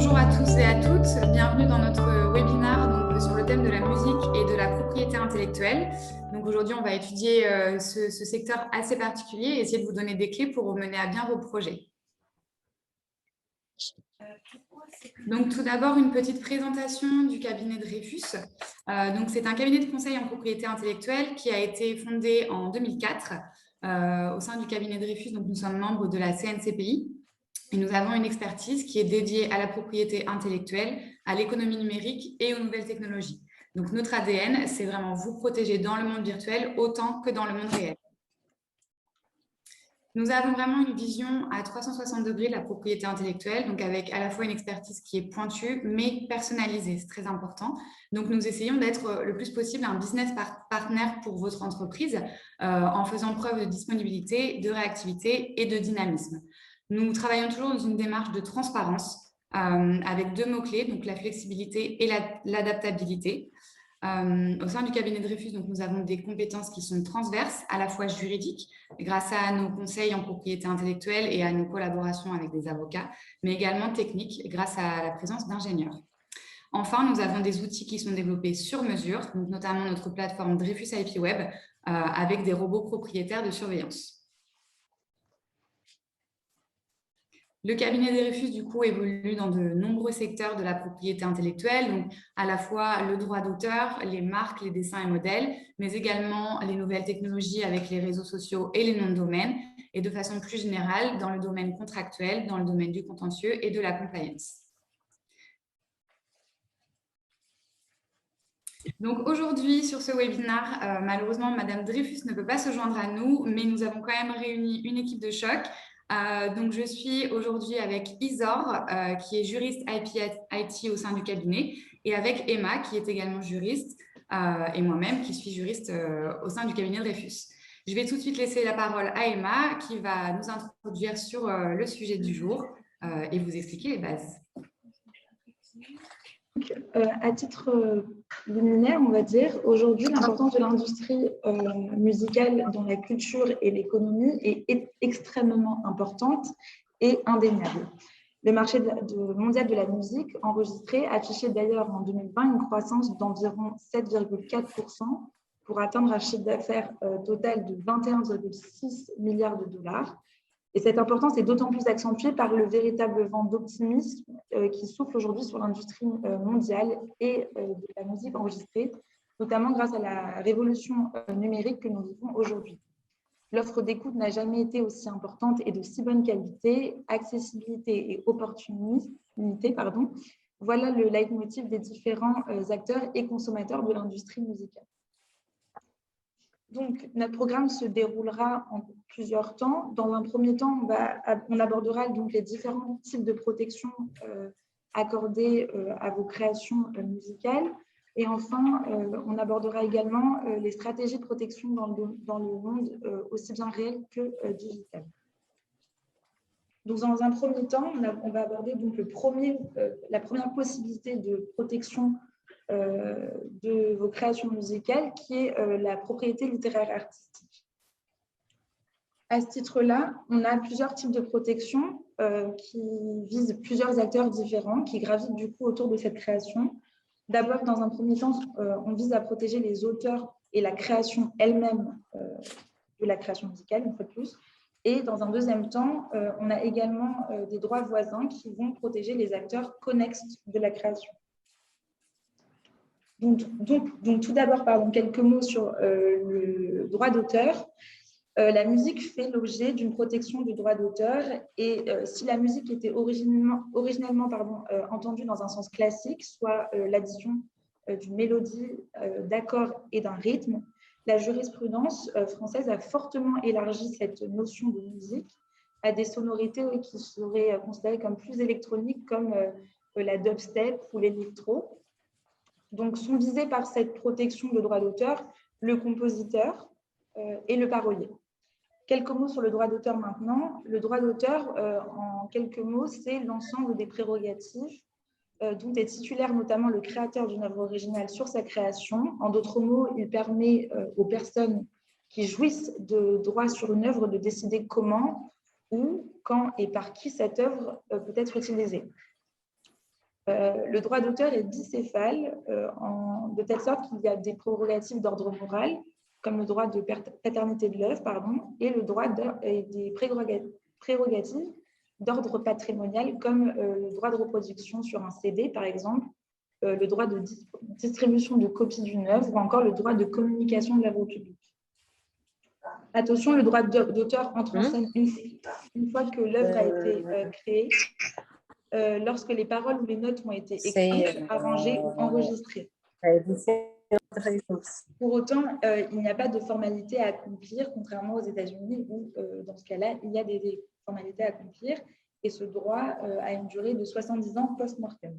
Bonjour à tous et à toutes, bienvenue dans notre webinaire sur le thème de la musique et de la propriété intellectuelle. Donc aujourd'hui, on va étudier ce secteur assez particulier et essayer de vous donner des clés pour mener à bien vos projets. Donc tout d'abord, une petite présentation du cabinet Dreyfus. Donc c'est un cabinet de conseil en propriété intellectuelle qui a été fondé en 2004 au sein du cabinet Dreyfus. Donc nous sommes membres de la CNCPI. Et nous avons une expertise qui est dédiée à la propriété intellectuelle, à l'économie numérique et aux nouvelles technologies. Donc, notre ADN, c'est vraiment vous protéger dans le monde virtuel autant que dans le monde réel. Nous avons vraiment une vision à 360 degrés de la propriété intellectuelle, donc avec à la fois une expertise qui est pointue, mais personnalisée, c'est très important. Donc, nous essayons d'être le plus possible un business partner pour votre entreprise en faisant preuve de disponibilité, de réactivité et de dynamisme. Nous travaillons toujours dans une démarche de transparence avec deux mots-clés, donc la flexibilité et l'adaptabilité. Au sein du cabinet Dreyfus, donc, nous avons des compétences qui sont transverses, à la fois juridiques, grâce à nos conseils en propriété intellectuelle et à nos collaborations avec des avocats, mais également techniques, grâce à la présence d'ingénieurs. Enfin, nous avons des outils qui sont développés sur mesure, donc notamment notre plateforme Dreyfus IP Web, avec des robots propriétaires de surveillance. Le cabinet Dreyfus, du coup, évolue dans de nombreux secteurs de la propriété intellectuelle, donc à la fois le droit d'auteur, les marques, les dessins et modèles, mais également les nouvelles technologies avec les réseaux sociaux et les noms de domaine, et de façon plus générale dans le domaine contractuel, dans le domaine du contentieux et de la compliance. Donc aujourd'hui, sur ce webinaire, malheureusement, Madame Dreyfus ne peut pas se joindre à nous, mais nous avons quand même réuni une équipe de choc. Donc, je suis aujourd'hui avec Isor, qui est juriste IT au sein du cabinet, et avec Emma, qui est également juriste, et moi-même, qui suis juriste au sein du cabinet Dreyfus. Je vais tout de suite laisser la parole à Emma, qui va nous introduire sur le sujet du jour et vous expliquer les bases. À titre liminaire, on va dire, aujourd'hui, l'importance de l'industrie musicale dans la culture et l'économie est extrêmement importante et indéniable. Le marché mondial de la musique enregistré affichait d'ailleurs en 2020 une croissance d'environ 7,4% pour atteindre un chiffre d'affaires total de 21,6 milliards de dollars. Et cette importance est d'autant plus accentuée par le véritable vent d'optimisme qui souffle aujourd'hui sur l'industrie mondiale et de la musique enregistrée, notamment grâce à la révolution numérique que nous vivons aujourd'hui. L'offre d'écoute n'a jamais été aussi importante et de si bonne qualité, accessibilité et opportunité, voilà le leitmotiv des différents acteurs et consommateurs de l'industrie musicale. Donc, notre programme se déroulera en plusieurs temps. Dans un premier temps, on abordera donc les différents types de protection accordées à vos créations musicales. Et enfin, on abordera également les stratégies de protection dans le monde aussi bien réel que digital. Donc, dans un premier temps, on va aborder donc la première possibilité de protection de vos créations musicales, qui est la propriété littéraire artistique. À ce titre-là, on a plusieurs types de protection qui visent plusieurs acteurs différents, qui gravitent du coup autour de cette création. D'abord, dans un premier temps, on vise à protéger les auteurs et la création elle-même de la création musicale, une fois de plus. Et dans un deuxième temps, on a également des droits voisins qui vont protéger les acteurs connexes de la création. Donc, tout d'abord, quelques mots sur le droit d'auteur. La musique fait l'objet d'une protection du droit d'auteur et si la musique était originellement entendue dans un sens classique, soit l'addition d'une mélodie, d'accords et d'un rythme, la jurisprudence française a fortement élargi cette notion de musique à des sonorités qui seraient considérées comme plus électroniques, comme la dubstep ou l'électro. Donc, sont visés par cette protection de droit d'auteur le compositeur et le parolier. Quelques mots sur le droit d'auteur maintenant. Le droit d'auteur, en quelques mots, c'est l'ensemble des prérogatives dont est titulaire notamment le créateur d'une œuvre originale sur sa création. En d'autres mots, il permet aux personnes qui jouissent de droits sur une œuvre de décider comment, où, quand et par qui cette œuvre peut être utilisée. Le droit d'auteur est bicéphale, de telle sorte qu'il y a des prérogatives d'ordre moral, comme le droit de paternité de l'œuvre, et le droit et des prérogatives d'ordre patrimonial, comme le droit de reproduction sur un CD, par exemple, le droit de distribution de copies d'une œuvre ou encore le droit de communication de l'œuvre au public. Attention, le droit d'auteur entre en scène une fois que l'œuvre a été créée, lorsque les paroles ou les notes ont été écrites, arrangées ou enregistrées. Pour autant, il n'y a pas de formalité à accomplir, contrairement aux États-Unis où, dans ce cas-là, il y a des formalités à accomplir et ce droit a une durée de 70 ans post-mortem.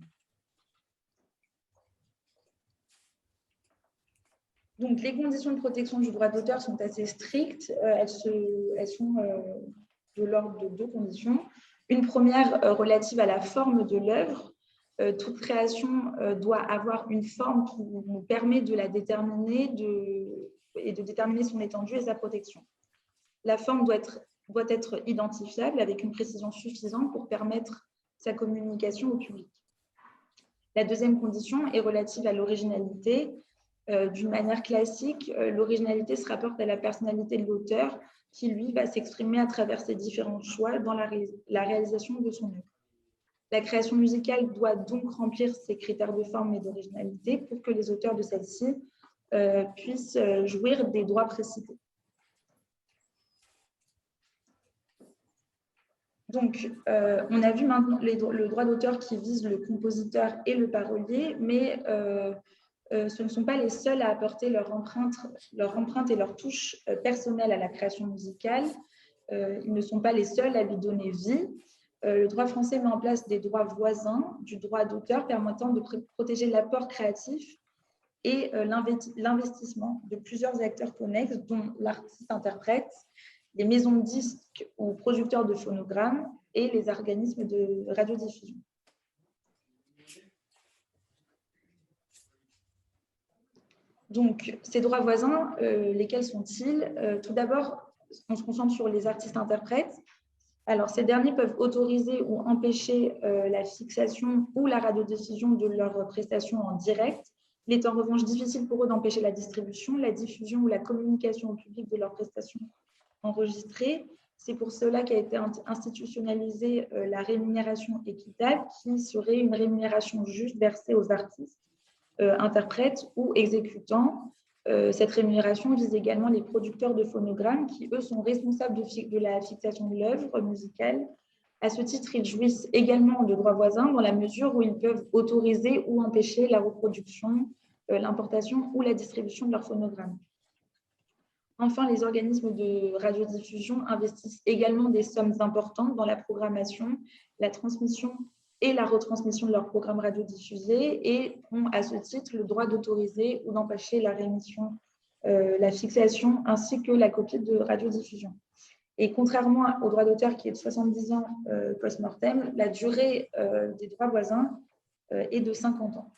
Donc, les conditions de protection du droit d'auteur sont assez strictes. Elles sont de l'ordre de 2 conditions. Une première relative à la forme de l'œuvre. Toute création doit avoir une forme qui nous permet de la déterminer et de déterminer son étendue et sa protection. La forme doit être identifiable avec une précision suffisante pour permettre sa communication au public. La deuxième condition est relative à l'originalité. D'une manière classique, l'originalité se rapporte à la personnalité de l'auteur qui, lui, va s'exprimer à travers ses différents choix dans la réalisation de son œuvre. La création musicale doit donc remplir ces critères de forme et d'originalité pour que les auteurs de celle-ci puissent jouir des droits précités. Donc, on a vu maintenant le droit d'auteur qui vise le compositeur et le parolier, mais ce ne sont pas les seuls à apporter leur empreinte et leur touche personnelle à la création musicale. Ils ne sont pas les seuls à lui donner vie. Le droit français met en place des droits voisins du droit d'auteur permettant de protéger l'apport créatif et l'investissement de plusieurs acteurs connexes, dont l'artiste-interprète, les maisons de disques ou producteurs de phonogrammes et les organismes de radiodiffusion. Donc, ces droits voisins, lesquels sont-ils? Tout d'abord, on se concentre sur les artistes-interprètes. Alors, ces derniers peuvent autoriser ou empêcher la fixation ou la radiodiffusion de leurs prestations en direct. Il est en revanche difficile pour eux d'empêcher la distribution, la diffusion ou la communication au public de leurs prestations enregistrées. C'est pour cela qu'a été institutionnalisée la rémunération équitable, qui serait une rémunération juste versée aux artistes, interprètes ou exécutants. Cette rémunération vise également les producteurs de phonogrammes qui, eux, sont responsables de la fixation de l'œuvre musicale. À ce titre, ils jouissent également de droits voisins dans la mesure où ils peuvent autoriser ou empêcher la reproduction, l'importation ou la distribution de leurs phonogrammes. Enfin, les organismes de radiodiffusion investissent également des sommes importantes dans la programmation, la transmission et la retransmission de leurs programmes radiodiffusés et ont à ce titre le droit d'autoriser ou d'empêcher la réémission, la fixation ainsi que la copie de radiodiffusion. Et contrairement au droit d'auteur qui est de 70 ans post-mortem, la durée des droits voisins est de 50 ans.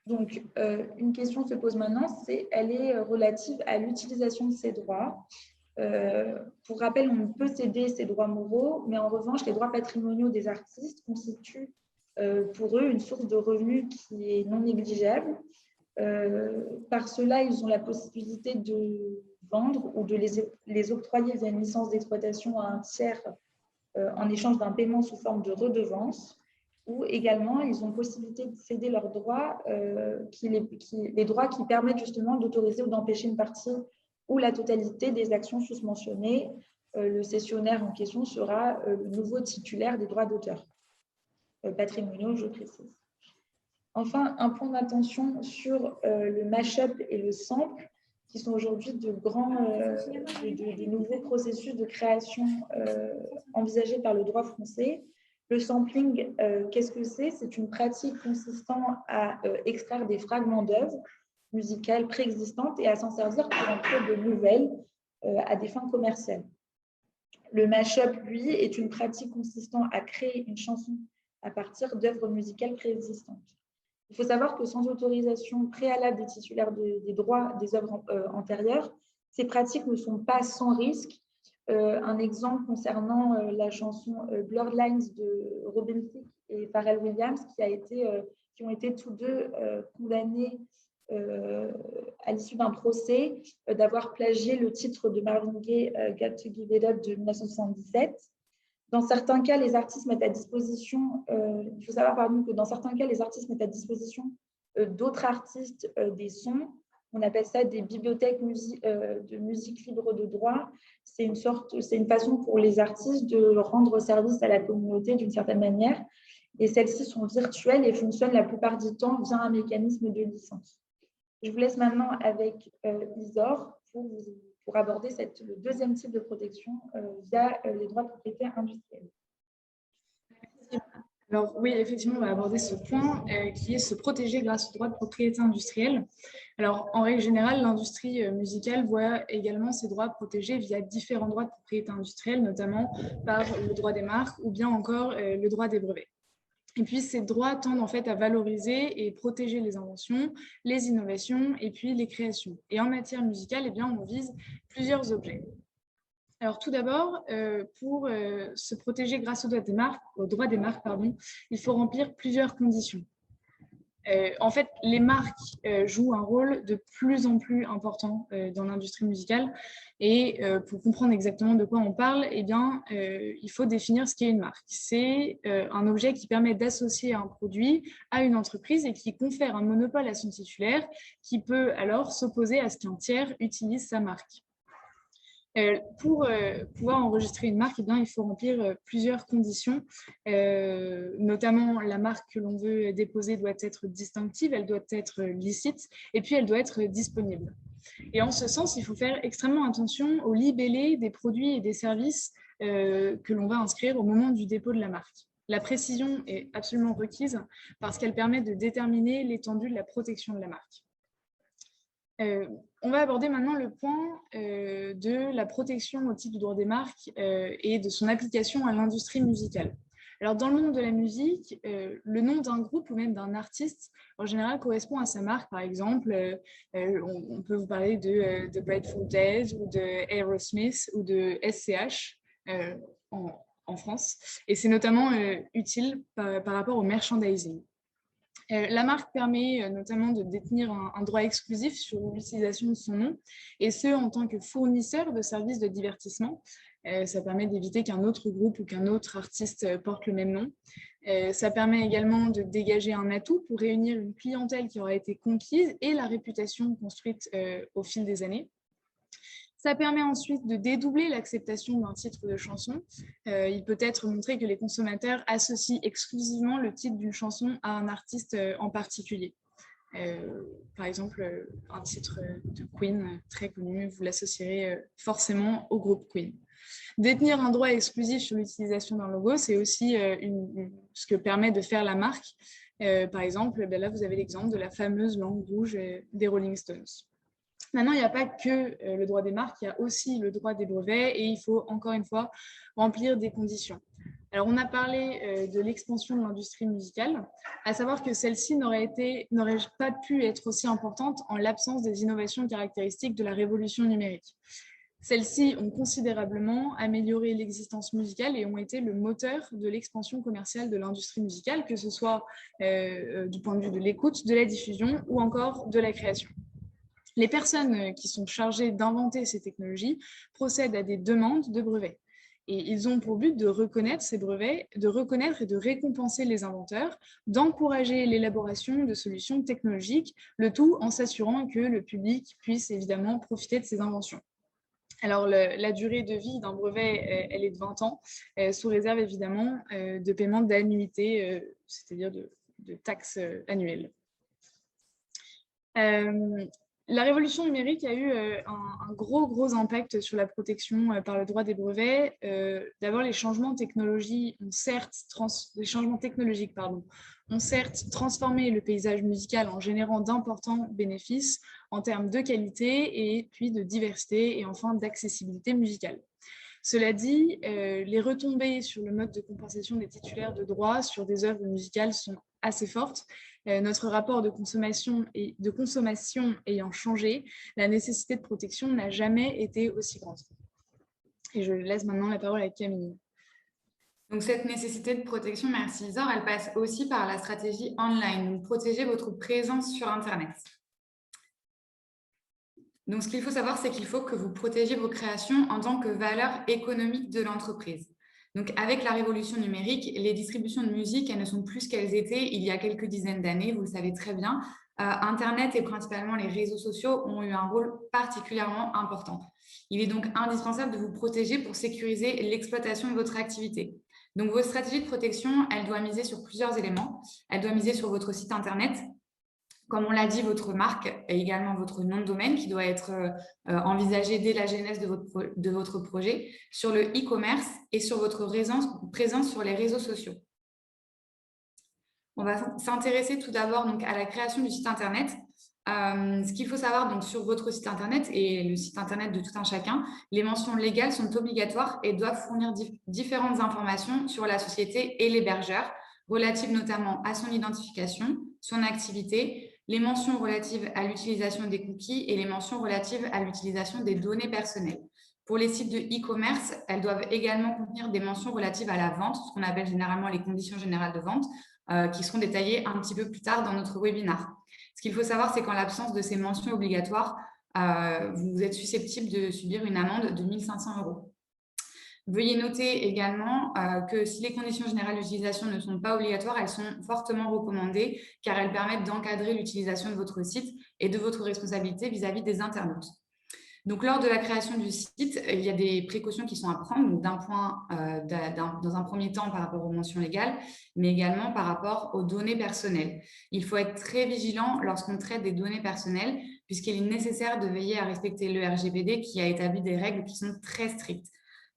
Donc, une question se pose maintenant, elle est relative à l'utilisation de ces droits. Pour rappel, on peut céder ces droits moraux, mais en revanche, les droits patrimoniaux des artistes constituent pour eux une source de revenus qui est non négligeable. Par cela, ils ont la possibilité de vendre ou de les octroyer via une licence d'exploitation à un tiers en échange d'un paiement sous forme de redevance, ou également, ils ont possibilité de céder leurs droits, les droits qui permettent justement d'autoriser ou d'empêcher une partie ou la totalité des actions sous-mentionnées. Le cessionnaire en question sera le nouveau titulaire des droits d'auteur patrimoniaux, je précise. Enfin, un point d'attention sur le mash-up et le sample, qui sont aujourd'hui de nouveaux processus de création envisagés par le droit français. Le sampling, qu'est-ce que c'est? C'est une pratique consistant à extraire des fragments d'œuvres musicales préexistantes et à s'en servir pour en créer de nouvelles à des fins commerciales. Le mash-up, lui, est une pratique consistant à créer une chanson à partir d'œuvres musicales préexistantes. Il faut savoir que sans autorisation préalable des titulaires des droits des œuvres antérieures, ces pratiques ne sont pas sans risque. Un exemple concernant la chanson Blurred Lines de Robin Thicke et Pharrell Williams, qui ont été tous deux condamnés à l'issue d'un procès d'avoir plagié le titre de Marvin Gaye, Got to Give It Up de 1977. Dans certains cas, les artistes mettent à disposition, il faut savoir pardon, que dans certains cas, les artistes mettent à disposition d'autres artistes des sons. On appelle ça des bibliothèques de musique libre de droit. C'est une façon pour les artistes de rendre service à la communauté d'une certaine manière. Et celles-ci sont virtuelles et fonctionnent la plupart du temps via un mécanisme de licence. Je vous laisse maintenant avec Isor pour aborder le deuxième type de protection via les droits de propriété industrielle. Alors oui, effectivement, on va aborder ce point qui est se protéger grâce aux droits de propriété industrielle. Alors en règle générale, l'industrie musicale voit également ses droits protégés via différents droits de propriété industrielle, notamment par le droit des marques ou bien encore le droit des brevets. Et puis, ces droits tendent en fait à valoriser et protéger les inventions, les innovations et puis les créations. Et en matière musicale, eh bien, on vise plusieurs objets. Alors, tout d'abord, pour se protéger grâce aux droits des marques, il faut remplir plusieurs conditions. En fait, les marques jouent un rôle de plus en plus important dans l'industrie musicale. Et pour comprendre exactement de quoi on parle, eh bien, il faut définir ce qu'est une marque. C'est un objet qui permet d'associer un produit à une entreprise et qui confère un monopole à son titulaire, qui peut alors s'opposer à ce qu'un tiers utilise sa marque. Pour pouvoir enregistrer une marque, eh bien, il faut remplir plusieurs conditions, notamment la marque que l'on veut déposer doit être distinctive, elle doit être licite et puis elle doit être disponible. Et en ce sens, il faut faire extrêmement attention au libellé des produits et des services que l'on va inscrire au moment du dépôt de la marque. La précision est absolument requise parce qu'elle permet de déterminer l'étendue de la protection de la marque. On va aborder maintenant le point de la protection au titre du droit des marques et de son application à l'industrie musicale. Alors, dans le monde de la musique, le nom d'un groupe ou même d'un artiste, en général, correspond à sa marque. Par exemple, on peut vous parler de Grateful Dead ou de Aerosmith ou de SCH en France. Et c'est notamment utile par rapport au merchandising. La marque permet notamment de détenir un droit exclusif sur l'utilisation de son nom, et ce, en tant que fournisseur de services de divertissement. Ça permet d'éviter qu'un autre groupe ou qu'un autre artiste porte le même nom. Ça permet également de dégager un atout pour réunir une clientèle qui aura été conquise et la réputation construite au fil des années. Ça permet ensuite de dédoubler l'acceptation d'un titre de chanson. Il peut être montré que les consommateurs associent exclusivement le titre d'une chanson à un artiste en particulier. Par exemple, un titre de Queen très connu, vous l'associerez forcément au groupe Queen. Détenir un droit exclusif sur l'utilisation d'un logo, c'est aussi ce que permet de faire la marque. Par exemple, là, vous avez l'exemple de la fameuse langue rouge des Rolling Stones. Maintenant, il n'y a pas que le droit des marques, il y a aussi le droit des brevets et il faut encore une fois remplir des conditions. Alors, on a parlé de l'expansion de l'industrie musicale, à savoir que celle-ci n'aurait pas pu être aussi importante en l'absence des innovations caractéristiques de la révolution numérique. Celles-ci ont considérablement amélioré l'existence musicale et ont été le moteur de l'expansion commerciale de l'industrie musicale, que ce soit du point de vue de l'écoute, de la diffusion ou encore de la création. Les personnes qui sont chargées d'inventer ces technologies procèdent à des demandes de brevets. Et ils ont pour but de reconnaître ces brevets, de reconnaître et de récompenser les inventeurs, d'encourager l'élaboration de solutions technologiques, le tout en s'assurant que le public puisse évidemment profiter de ces inventions. Alors, la durée de vie d'un brevet, elle est de 20 ans, sous réserve évidemment de paiement d'annuité, c'est-à-dire de taxes annuelles. La révolution numérique a eu un gros impact sur la protection par le droit des brevets. D'abord, les changements technologiques ont certes transformé le paysage musical en générant d'importants bénéfices en termes de qualité et puis de diversité et enfin d'accessibilité musicale. Cela dit, les retombées sur le mode de compensation des titulaires de droits sur des œuvres musicales sont assez fortes. Notre rapport de consommation ayant changé, la nécessité de protection n'a jamais été aussi grande. Et je laisse maintenant la parole à Camille. Donc, cette nécessité de protection, merci Isor, elle passe aussi par la stratégie online. Donc, protéger votre présence sur Internet. Donc, ce qu'il faut savoir, c'est qu'il faut que vous protégiez vos créations en tant que valeur économique de l'entreprise. Donc, avec la révolution numérique, les distributions de musique, elles ne sont plus ce qu'elles étaient il y a quelques dizaines d'années, vous le savez très bien. Internet et principalement les réseaux sociaux ont eu un rôle particulièrement important. Il est donc indispensable de vous protéger pour sécuriser l'exploitation de votre activité. Donc, votre stratégie de protection, elle doit miser sur plusieurs éléments. Elle doit miser sur votre site Internet, comme on l'a dit, votre marque et également votre nom de domaine qui doit être envisagé dès la genèse de votre projet, sur le e-commerce et sur votre présence sur les réseaux sociaux. On va s'intéresser tout d'abord donc à la création du site Internet. Ce qu'il faut savoir donc, sur votre site Internet et le site Internet de tout un chacun, les mentions légales sont obligatoires et doivent fournir différentes informations sur la société et l'hébergeur, relatives notamment à son identification, son activité, les mentions relatives à l'utilisation des cookies et les mentions relatives à l'utilisation des données personnelles. Pour les sites de e-commerce, elles doivent également contenir des mentions relatives à la vente, ce qu'on appelle généralement les conditions générales de vente, qui seront détaillées un petit peu plus tard dans notre webinaire. Ce qu'il faut savoir, c'est qu'en l'absence de ces mentions obligatoires, vous êtes susceptible de subir une amende de 1 500 €. Veuillez noter également que si les conditions générales d'utilisation ne sont pas obligatoires, elles sont fortement recommandées car elles permettent d'encadrer l'utilisation de votre site et de votre responsabilité vis-à-vis des internautes. Donc, lors de la création du site, il y a des précautions qui sont à prendre, donc dans un premier temps par rapport aux mentions légales, mais également par rapport aux données personnelles. Il faut être très vigilant lorsqu'on traite des données personnelles, puisqu'il est nécessaire de veiller à respecter le RGPD qui a établi des règles qui sont très strictes.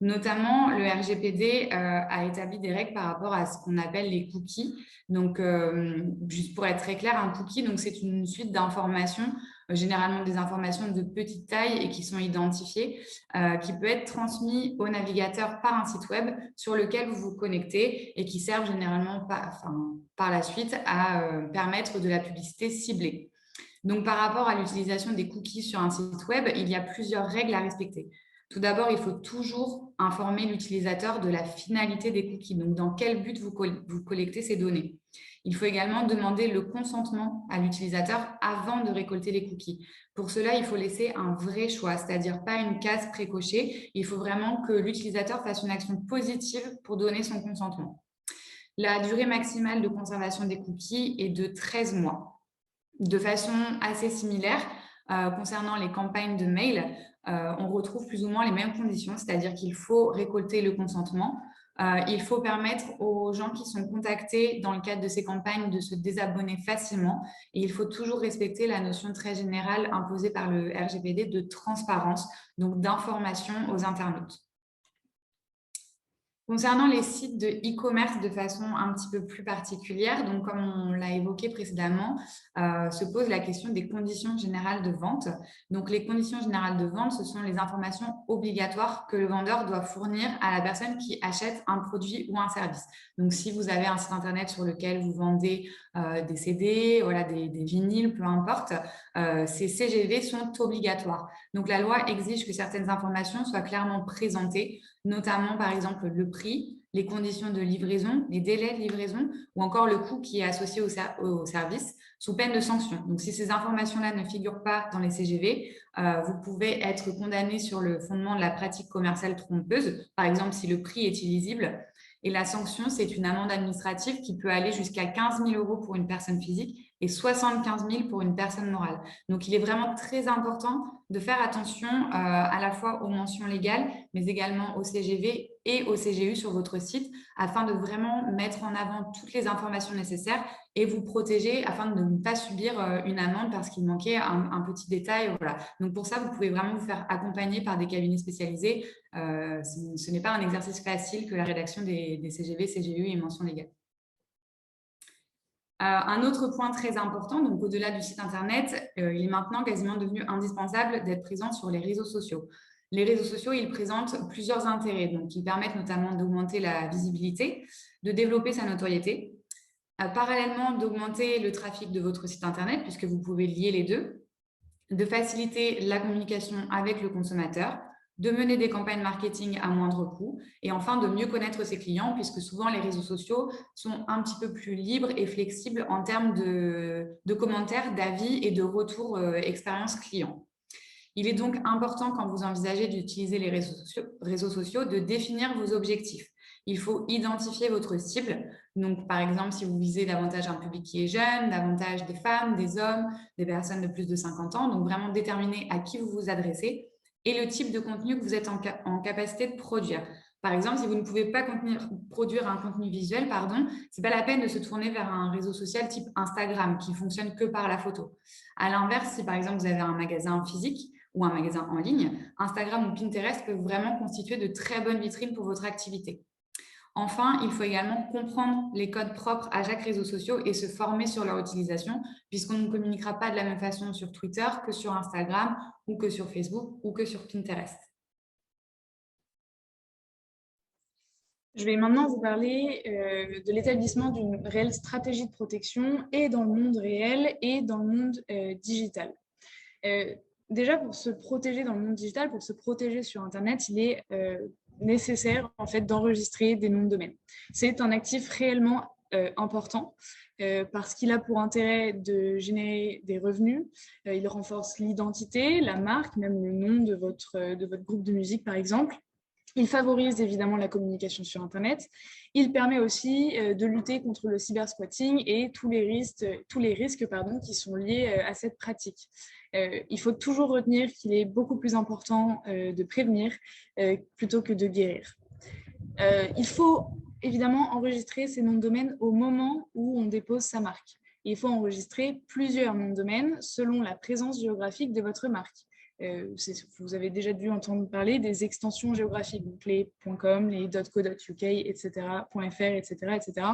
Notamment, le RGPD a établi des règles par rapport à ce qu'on appelle les cookies. Donc, juste pour être très clair, un cookie, c'est une suite d'informations, généralement des informations de petite taille et qui sont identifiées, qui peut être transmis au navigateur par un site web sur lequel vous vous connectez et qui servent généralement par la suite à permettre de la publicité ciblée. Donc, par rapport à l'utilisation des cookies sur un site web, il y a plusieurs règles à respecter. Tout d'abord, il faut toujours informer l'utilisateur de la finalité des cookies, donc dans quel but vous collectez ces données. Il faut également demander le consentement à l'utilisateur avant de récolter les cookies. Pour cela, il faut laisser un vrai choix, c'est-à-dire pas une case précochée. Il faut vraiment que l'utilisateur fasse une action positive pour donner son consentement. La durée maximale de conservation des cookies est de 13 mois. De façon assez similaire, concernant les campagnes de mail, on retrouve plus ou moins les mêmes conditions, c'est-à-dire qu'il faut récolter le consentement. Il faut permettre aux gens qui sont contactés dans le cadre de ces campagnes de se désabonner facilement et il faut toujours respecter la notion très générale imposée par le RGPD de transparence, donc d'information aux internautes. Concernant les sites de e-commerce de façon un petit peu plus particulière, donc comme on l'a évoqué précédemment, se pose la question des conditions générales de vente. Donc les conditions générales de vente, ce sont les informations obligatoires que le vendeur doit fournir à la personne qui achète un produit ou un service. Donc si vous avez un site internet sur lequel vous vendez des CD, voilà, des vinyles, peu importe, ces CGV sont obligatoires. Donc la loi exige que certaines informations soient clairement présentées, notamment par exemple le prix, les conditions de livraison, les délais de livraison ou encore le coût qui est associé au service sous peine de sanction. Donc si ces informations-là ne figurent pas dans les CGV, vous pouvez être condamné sur le fondement de la pratique commerciale trompeuse, par exemple si le prix est illisible. Et la sanction, c'est une amende administrative qui peut aller jusqu'à 15 000 € pour une personne physique et 75 000 pour une personne morale. Donc, il est vraiment très important de faire attention à la fois aux mentions légales, mais également au CGV et au CGU sur votre site, afin de vraiment mettre en avant toutes les informations nécessaires et vous protéger afin de ne pas subir une amende parce qu'il manquait un petit détail. Voilà. Donc, pour ça, vous pouvez vraiment vous faire accompagner par des cabinets spécialisés. Ce n'est pas un exercice facile que la rédaction des CGV, CGU et mentions légales. Un autre point très important, donc au-delà du site internet, il est maintenant quasiment devenu indispensable d'être présent sur les réseaux sociaux. Les réseaux sociaux, ils présentent plusieurs intérêts, donc ils permettent notamment d'augmenter la visibilité, de développer sa notoriété, parallèlement d'augmenter le trafic de votre site internet, puisque vous pouvez lier les deux, de faciliter la communication avec le consommateur, de mener des campagnes marketing à moindre coût et enfin de mieux connaître ses clients puisque souvent les réseaux sociaux sont un petit peu plus libres et flexibles en termes de commentaires, d'avis et de retours expérience client. Il est donc important quand vous envisagez d'utiliser les réseaux sociaux de définir vos objectifs. Il faut identifier votre cible. Donc, par exemple, si vous visez davantage un public qui est jeune, davantage des femmes, des hommes, des personnes de plus de 50 ans, donc vraiment déterminer à qui vous vous adressez et le type de contenu que vous êtes en capacité de produire. Par exemple, si vous ne pouvez pas produire un contenu visuel, ce n'est pas la peine de se tourner vers un réseau social type Instagram qui fonctionne que par la photo. À l'inverse, si par exemple vous avez un magasin physique ou un magasin en ligne, Instagram ou Pinterest peuvent vraiment constituer de très bonnes vitrines pour votre activité. Enfin, il faut également comprendre les codes propres à chaque réseau social et se former sur leur utilisation, puisqu'on ne communiquera pas de la même façon sur Twitter que sur Instagram ou que sur Facebook ou que sur Pinterest. Je vais maintenant vous parler de l'établissement d'une réelle stratégie de protection et dans le monde réel et dans le monde digital. Déjà, pour se protéger dans le monde digital, pour se protéger sur Internet, il est nécessaire en fait, d'enregistrer des noms de domaine. C'est un actif réellement important parce qu'il a pour intérêt de générer des revenus. Il renforce l'identité, la marque, même le nom de votre groupe de musique, par exemple. Il favorise évidemment la communication sur Internet. Il permet aussi de lutter contre le cybersquatting et tous les risques qui sont liés à cette pratique. Il faut toujours retenir qu'il est beaucoup plus important de prévenir plutôt que de guérir. Il faut évidemment enregistrer ces noms de domaine au moment où on dépose sa marque. Il faut enregistrer plusieurs noms de domaine selon la présence géographique de votre marque. Vous avez déjà dû entendre parler des extensions géographiques, donc les .com, les .co.uk, etc., .fr, etc., etc.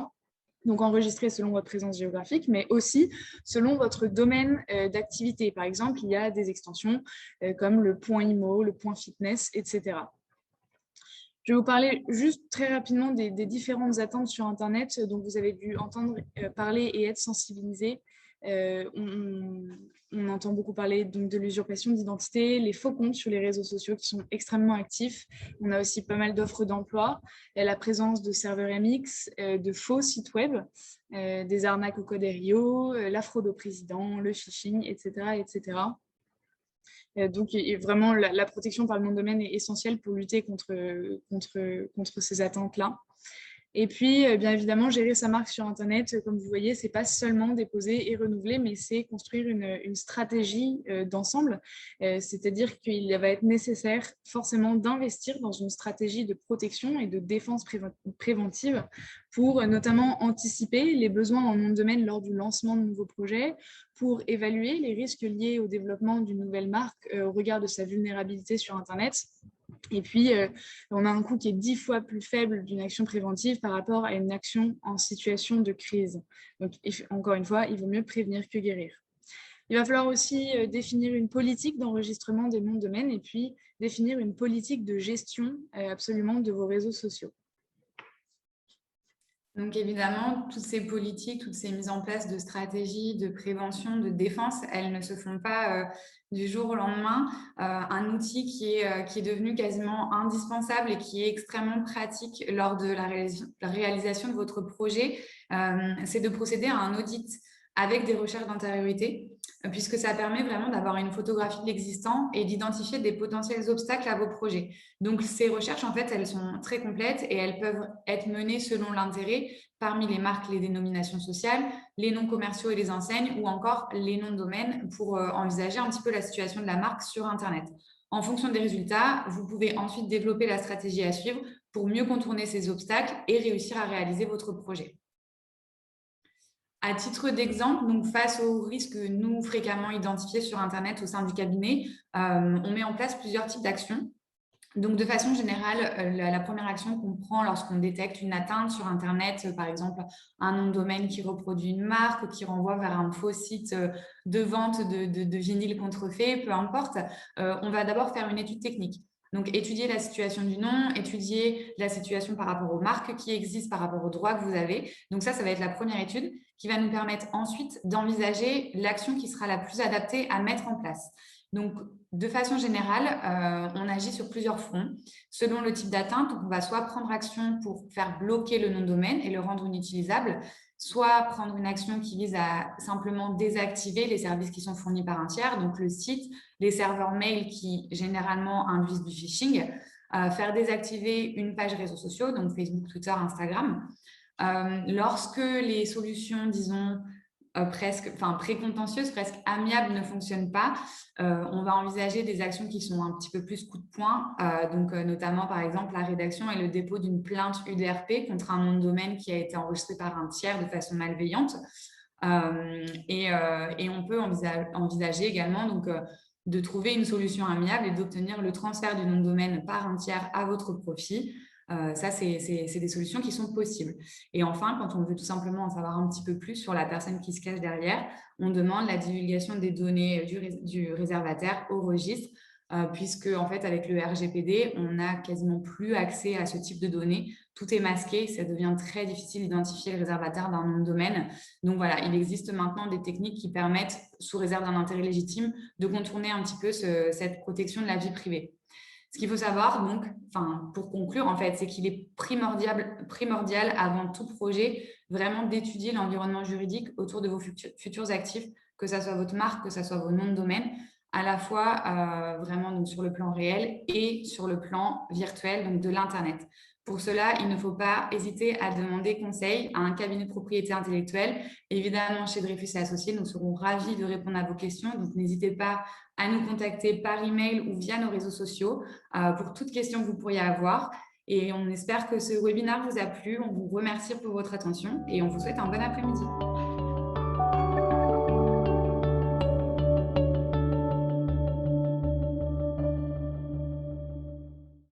Donc, enregistrer selon votre présence géographique, mais aussi selon votre domaine d'activité. Par exemple, il y a des extensions comme le .imo, le .fitness, etc. Je vais vous parler juste très rapidement des différentes attentes sur Internet dont vous avez dû entendre parler et être sensibilisés. On entend beaucoup parler donc, de l'usurpation d'identité, les faux comptes sur les réseaux sociaux qui sont extrêmement actifs. On a aussi pas mal d'offres d'emploi, la présence de serveurs MX, de faux sites web, des arnaques au code RIO, la fraude au président, le phishing, etc. etc. Donc, vraiment, la protection par le nom de domaine est essentielle pour lutter contre ces attentes-là. Et puis, bien évidemment, gérer sa marque sur Internet, comme vous voyez, ce n'est pas seulement déposer et renouveler, mais c'est construire une stratégie d'ensemble. C'est-à-dire qu'il va être nécessaire forcément d'investir dans une stratégie de protection et de défense préventive pour notamment anticiper les besoins en nom de domaine lors du lancement de nouveaux projets, pour évaluer les risques liés au développement d'une nouvelle marque au regard de sa vulnérabilité sur Internet. Et puis, on a un coût qui est 10 fois plus faible d'une action préventive par rapport à une action en situation de crise. Donc, encore une fois, il vaut mieux prévenir que guérir. Il va falloir aussi définir une politique d'enregistrement des noms de domaine et puis définir une politique de gestion absolument de vos réseaux sociaux. Donc évidemment, toutes ces politiques, toutes ces mises en place de stratégies de prévention, de défense, elles ne se font pas du jour au lendemain. Un outil qui est devenu quasiment indispensable et qui est extrêmement pratique lors de la réalisation de votre projet, c'est de procéder à un audit avec des recherches d'antériorité, puisque ça permet vraiment d'avoir une photographie de l'existant et d'identifier des potentiels obstacles à vos projets. Donc, ces recherches, en fait, elles sont très complètes et elles peuvent être menées selon l'intérêt parmi les marques, les dénominations sociales, les noms commerciaux et les enseignes ou encore les noms de domaine pour envisager un petit peu la situation de la marque sur Internet. En fonction des résultats, vous pouvez ensuite développer la stratégie à suivre pour mieux contourner ces obstacles et réussir à réaliser votre projet. À titre d'exemple, donc face aux risques nous fréquemment identifiés sur Internet au sein du cabinet, on met en place plusieurs types d'actions. Donc, de façon générale, la première action qu'on prend lorsqu'on détecte une atteinte sur Internet, par exemple un nom de domaine qui reproduit une marque ou qui renvoie vers un faux site de vente de vinyle contrefait, peu importe, on va d'abord faire une étude technique. Donc, étudier la situation du nom, étudier la situation par rapport aux marques qui existent, par rapport aux droits que vous avez. Donc, ça va être la première étude qui va nous permettre ensuite d'envisager l'action qui sera la plus adaptée à mettre en place. Donc, de façon générale, on agit sur plusieurs fronts. Selon le type d'atteinte, on va soit prendre action pour faire bloquer le nom de domaine et le rendre inutilisable, soit prendre une action qui vise à simplement désactiver les services qui sont fournis par un tiers, donc le site, les serveurs mail qui généralement induisent du phishing, faire désactiver une page réseaux sociaux, donc Facebook, Twitter, Instagram. Lorsque les solutions, disons, précontentieuses, presque amiables ne fonctionnent pas, on va envisager des actions qui sont un petit peu plus coup de poing, notamment par exemple la rédaction et le dépôt d'une plainte UDRP contre un nom de domaine qui a été enregistré par un tiers de façon malveillante. Et on peut envisager également de trouver une solution amiable et d'obtenir le transfert du nom de domaine par un tiers à votre profit. Ça, c'est des solutions qui sont possibles. Et enfin, quand on veut tout simplement en savoir un petit peu plus sur la personne qui se cache derrière, on demande la divulgation des données du réservataire au registre, puisque en fait, avec le RGPD, on n'a quasiment plus accès à ce type de données. Tout est masqué, ça devient très difficile d'identifier le réservataire d'un nom de domaine. Donc voilà, il existe maintenant des techniques qui permettent, sous réserve d'un intérêt légitime, de contourner un petit peu cette protection de la vie privée. Ce qu'il faut savoir, donc, pour conclure, en fait, c'est qu'il est primordial avant tout projet vraiment d'étudier l'environnement juridique autour de vos futurs actifs, que ce soit votre marque, que ce soit vos noms de domaine, à la fois vraiment donc, sur le plan réel et sur le plan virtuel, donc de l'Internet. Pour cela, il ne faut pas hésiter à demander conseil à un cabinet de propriété intellectuelle. Évidemment, chez Dreyfus et Associés, nous serons ravis de répondre à vos questions. Donc, n'hésitez pas à nous contacter par email ou via nos réseaux sociaux pour toute question que vous pourriez avoir. Et on espère que ce webinaire vous a plu. On vous remercie pour votre attention et on vous souhaite un bon après-midi.